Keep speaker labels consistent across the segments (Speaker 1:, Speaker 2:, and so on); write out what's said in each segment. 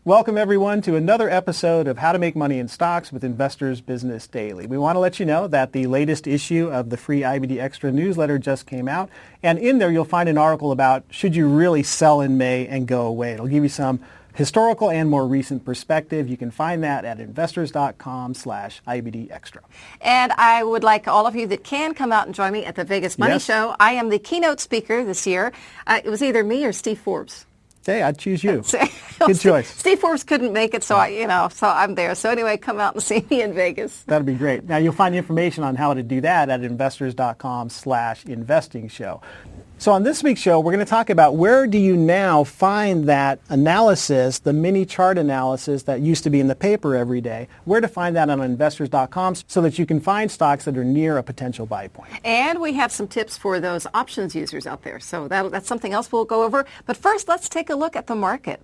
Speaker 1: Welcome, everyone, to another episode of How to Make Money in Stocks with Investors Business Daily. We want to let you know that the latest issue of the free IBD Extra newsletter just came out, and in there you'll find an article about should you really sell in May and go away. It'll give you some historical and more recent perspective. You can find that at investors.com/IBD Extra.
Speaker 2: And I would like all of you that can come out and join me at the Vegas Money Show. I am the keynote speaker this year. It was either me or Steve Forbes.
Speaker 1: Okay, I'd choose you. Good choice.
Speaker 2: Steve Forbes couldn't make it, so I'm there. So anyway, come out and see me in Vegas.
Speaker 1: That'd be great. Now you'll find information on how to do that at investors.com/investing show. So on this week's show, we're going to talk about where do you now find that analysis, the mini chart analysis that used to be in the paper every day, where to find that on investors.com so that you can find stocks that are near a potential buy point.
Speaker 2: And we have some tips for those options users out there. So that's something else we'll go over. But first, let's take a look at the market.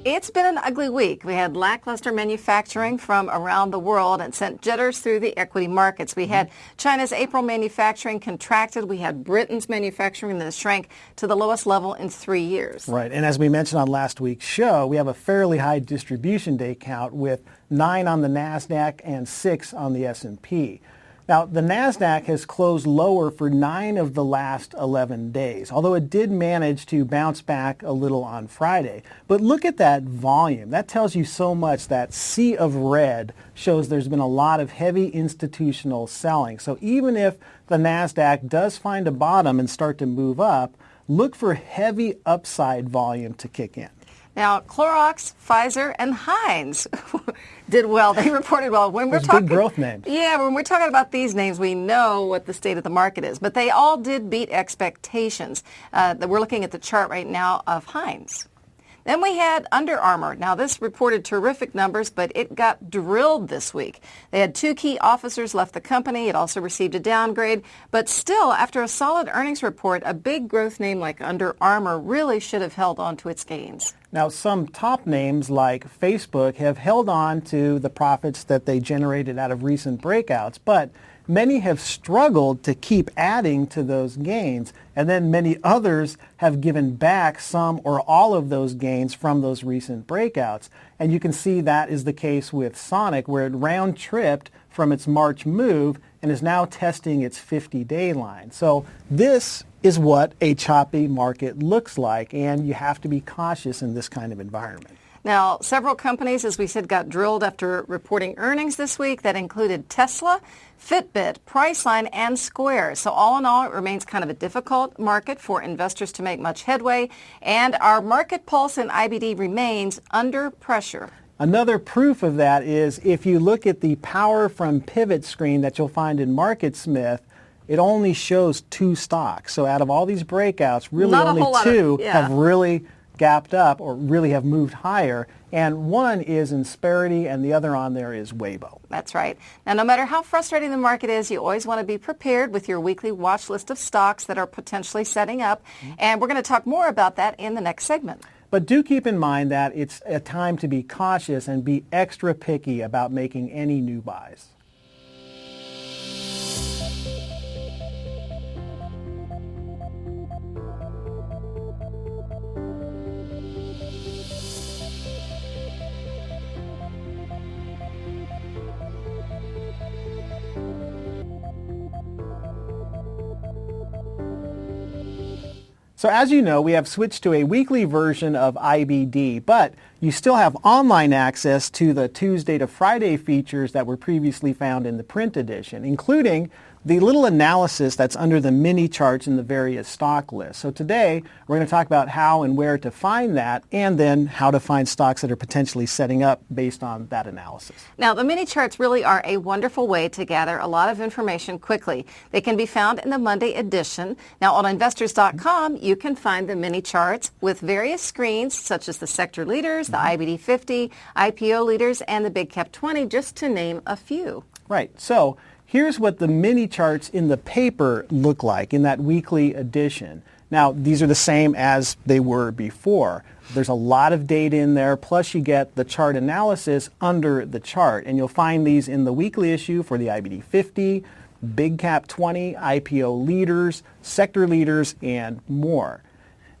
Speaker 2: It's been an ugly week. We had lackluster manufacturing from around the world and sent jitters through the equity markets. We had China's April manufacturing contracted. We had Britain's manufacturing that shrank to the lowest level in 3 years.
Speaker 1: Right. And as we mentioned on last week's show, we have a fairly high distribution day count with 9 on the NASDAQ and 6 on the S&P. Now, the NASDAQ has closed lower for 9 of the last 11 days, although it did manage to bounce back a little on Friday. But look at that volume. That tells you so much. That sea of red shows there's been a lot of heavy institutional selling. So even if the NASDAQ does find a bottom and start to move up, look for heavy upside volume to kick in.
Speaker 2: Now, Clorox, Pfizer, and Heinz did well. They reported well. When we're talking
Speaker 1: big growth names.
Speaker 2: Yeah, when we're talking about these names, we know what the state of the market is. But they all did beat expectations. We're looking at the chart right now of Heinz. Then we had Under Armour. Now, this reported terrific numbers, but it got drilled this week. They had 2 key officers left the company. It also received a downgrade. But still, after a solid earnings report, a big growth name like Under Armour really should have held on to its gains.
Speaker 1: Now, some top names like Facebook have held on to the profits that they generated out of recent breakouts, but many have struggled to keep adding to those gains, and then many others have given back some or all of those gains from those recent breakouts. And you can see that is the case with Sonic, where it round-tripped from its March move and is now testing its 50-day line. So this is what a choppy market looks like, and you have to be cautious in this kind of environment.
Speaker 2: Now, several companies, as we said, got drilled after reporting earnings this week. That included Tesla, Fitbit, Priceline, and Square. So all in all, it remains kind of a difficult market for investors to make much headway, and our market pulse in IBD remains under pressure.
Speaker 1: Another proof of that is if you look at the Power from Pivot screen that you'll find in MarketSmith, it only shows 2 stocks. So out of all these breakouts, really only 2 have really gapped up or really have moved higher, and one is Insperity and the other on there is Weibo.
Speaker 2: That's right. Now, no matter how frustrating the market is, you always want to be prepared with your weekly watch list of stocks that are potentially setting up, and we're going to talk more about that in the next segment.
Speaker 1: But do keep in mind that it's a time to be cautious and be extra picky about making any new buys. So as you know, we have switched to a weekly version of IBD, but you still have online access to the Tuesday to Friday features that were previously found in the print edition, including the little analysis that's under the mini charts in the various stock lists. So today, we're going to talk about how and where to find that, and then how to find stocks that are potentially setting up based on that analysis.
Speaker 2: Now, the mini charts really are a wonderful way to gather a lot of information quickly. They can be found in the Monday edition. Now, on investors.com, you can find the mini charts with various screens, such as the sector leaders, the IBD 50, IPO leaders, and the Big Cap 20, just to name a few.
Speaker 1: Right. So here's what the mini charts in the paper look like in that weekly edition. Now, these are the same as they were before. There's a lot of data in there, plus you get the chart analysis under the chart. And you'll find these in the weekly issue for the IBD 50, Big Cap 20, IPO leaders, sector leaders, and more.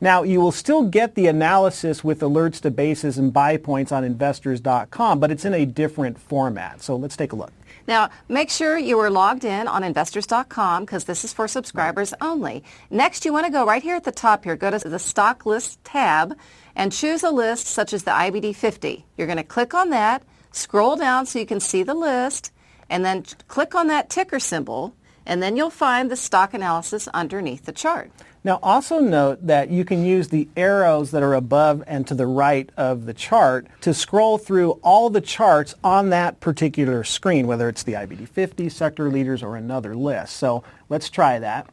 Speaker 1: Now, you will still get the analysis with alerts to bases and buy points on investors.com, but it's in a different format. So let's take a look.
Speaker 2: Now, make sure you are logged in on investors.com because this is for subscribers only. Next, you want to go right here at the top here. Go to the Stock List tab and choose a list such as the IBD 50. You're going to click on that, scroll down so you can see the list, and then click on that ticker symbol, and then you'll find the stock analysis underneath the chart.
Speaker 1: Now, also note that you can use the arrows that are above and to the right of the chart to scroll through all the charts on that particular screen, whether it's the IBD 50, sector leaders, or another list. So let's try that.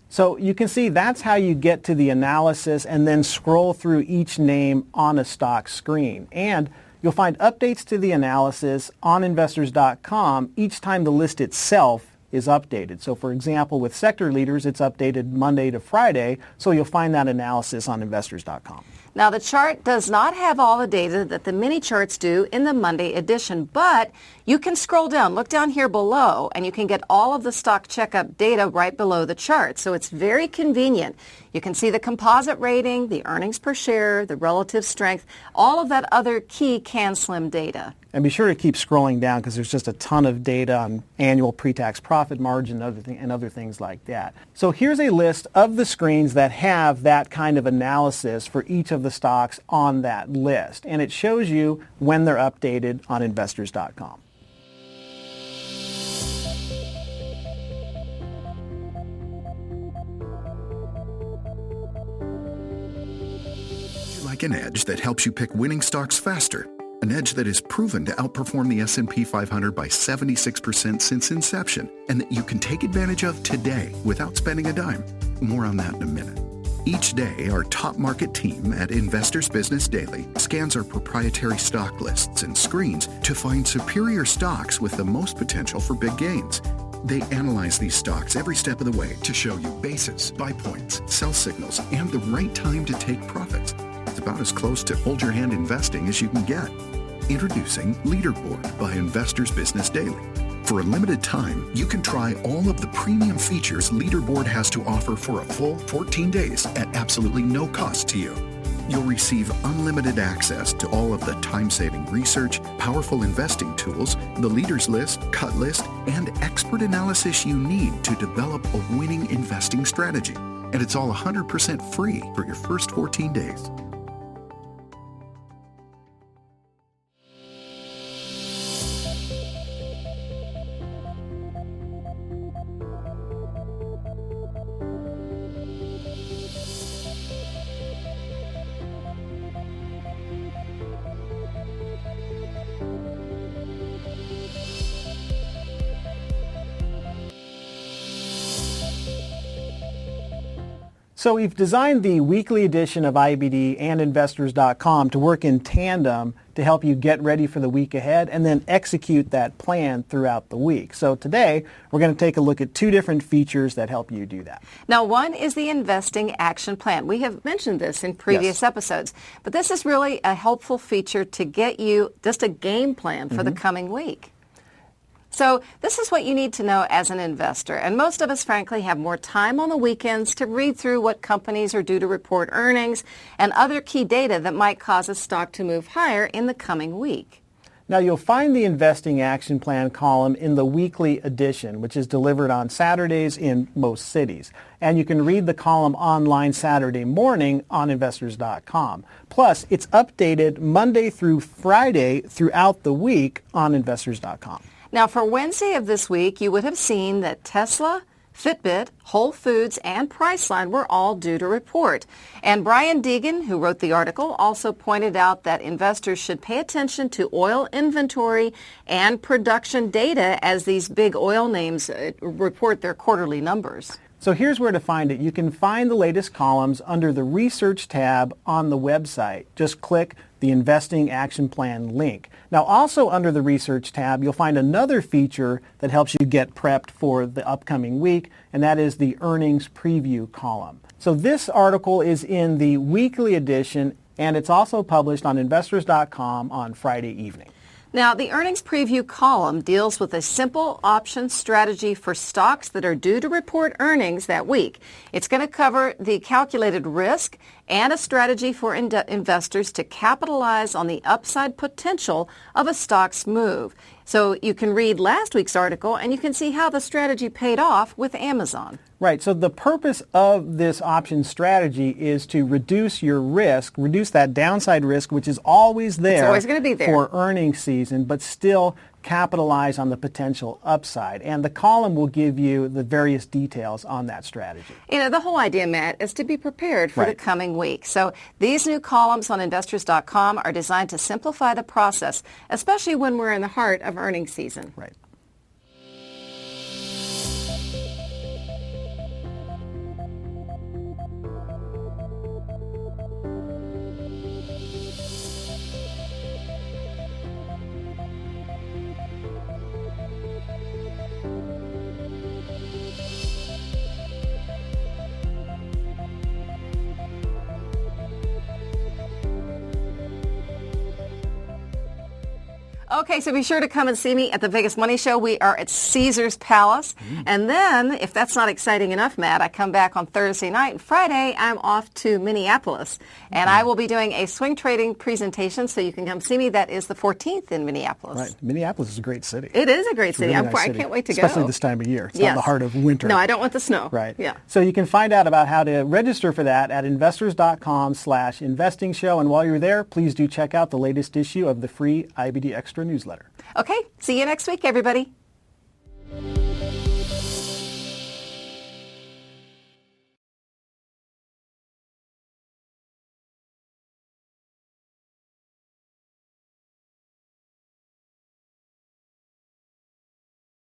Speaker 1: So you can see that's how you get to the analysis and then scroll through each name on a stock screen. And you'll find updates to the analysis on investors.com each time the list itself is updated. So for example, with sector leaders, it's updated Monday to Friday, so you'll find that analysis on investors.com.
Speaker 2: Now, the chart does not have all the data that the mini charts do in the Monday edition, but you can scroll down, look down here below, and you can get all of the stock checkup data right below the chart. So it's very convenient. You can see the composite rating, the earnings per share, the relative strength, all of that other key CanSlim data.
Speaker 1: And be sure to keep scrolling down because there's just a ton of data on annual pre-tax profit margin and other things like that. So here's a list of the screens that have that kind of analysis for each of the stocks on that list. And it shows you when they're updated on investors.com.
Speaker 3: Like an edge that helps you pick winning stocks faster. An edge that is proven to outperform the S&P 500 by 76% since inception, and that you can take advantage of today without spending a dime. More on that in a minute. Each day, our top market team at Investors Business Daily scans our proprietary stock lists and screens to find superior stocks with the most potential for big gains. They analyze these stocks every step of the way to show you basis, buy points, sell signals, and the right time to take profits. It's about as close to hold your hand investing as you can get. Introducing Leaderboard by Investors Business Daily. For a limited time, you can try all of the premium features Leaderboard has to offer for a full 14 days at absolutely no cost to you. You'll receive unlimited access to all of the time-saving research, powerful investing tools, the leaders list, cut list, and expert analysis you need to develop a winning investing strategy. And it's all 100% free for your first 14 days.
Speaker 1: So we've designed the weekly edition of IBD and Investors.com to work in tandem to help you get ready for the week ahead and then execute that plan throughout the week. So today, we're going to take a look at two different features that help you do that.
Speaker 2: Now, one is the Investing Action Plan. We have mentioned this in previous episodes, but this is really a helpful feature to get you just a game plan for the coming week. So this is what you need to know as an investor. And most of us, frankly, have more time on the weekends to read through what companies are due to report earnings and other key data that might cause a stock to move higher in the coming week.
Speaker 1: Now, you'll find the Investing Action Plan column in the weekly edition, which is delivered on Saturdays in most cities. And you can read the column online Saturday morning on Investors.com. Plus, it's updated Monday through Friday throughout the week on Investors.com.
Speaker 2: Now, for Wednesday of this week, you would have seen that Tesla, Fitbit, Whole Foods, and Priceline were all due to report. And Brian Deegan, who wrote the article, also pointed out that investors should pay attention to oil inventory and production data as these big oil names report their quarterly numbers.
Speaker 1: So here's where to find it. You can find the latest columns under the Research tab on the website. Just click the Investing Action Plan link. Now, also under the Research tab, you'll find another feature that helps you get prepped for the upcoming week, and that is the Earnings Preview column. So this article is in the weekly edition, and it's also published on Investors.com on Friday evening.
Speaker 2: Now, the earnings preview column deals with a simple option strategy for stocks that are due to report earnings that week. It's going to cover the calculated risk and a strategy for investors to capitalize on the upside potential of a stock's move. So you can read last week's article and you can see how the strategy paid off with Amazon.
Speaker 1: Right. So the purpose of this option strategy is to reduce your risk, reduce that downside risk, which is always there.
Speaker 2: It's always going to be there
Speaker 1: for earnings season, but still capitalize on the potential upside. And the column will give you the various details on that strategy.
Speaker 2: You know, the whole idea, Matt, is to be prepared for the coming week. So these new columns on investors.com are designed to simplify the process, especially when we're in the heart of earnings season.
Speaker 1: Right.
Speaker 2: Okay, so be sure to come and see me at the Vegas Money Show. We are at Caesars Palace. And then, if that's not exciting enough, Matt, I come back on Thursday night. And Friday, I'm off to Minneapolis. And I will be doing a swing trading presentation, so you can come see me. That is the 14th in Minneapolis.
Speaker 1: Right. Minneapolis is a great city.
Speaker 2: It is a great city.
Speaker 1: Really nice
Speaker 2: I
Speaker 1: city.
Speaker 2: can't wait to go.
Speaker 1: Especially this time of year. It's not in the heart of winter.
Speaker 2: No, I don't want the snow.
Speaker 1: Right.
Speaker 2: Yeah.
Speaker 1: So you can find out about how to register for that at investors.com/investing show. And while you're there, please do check out the latest issue of the free IBD Extra newsletter.
Speaker 2: Okay, see you next week, everybody.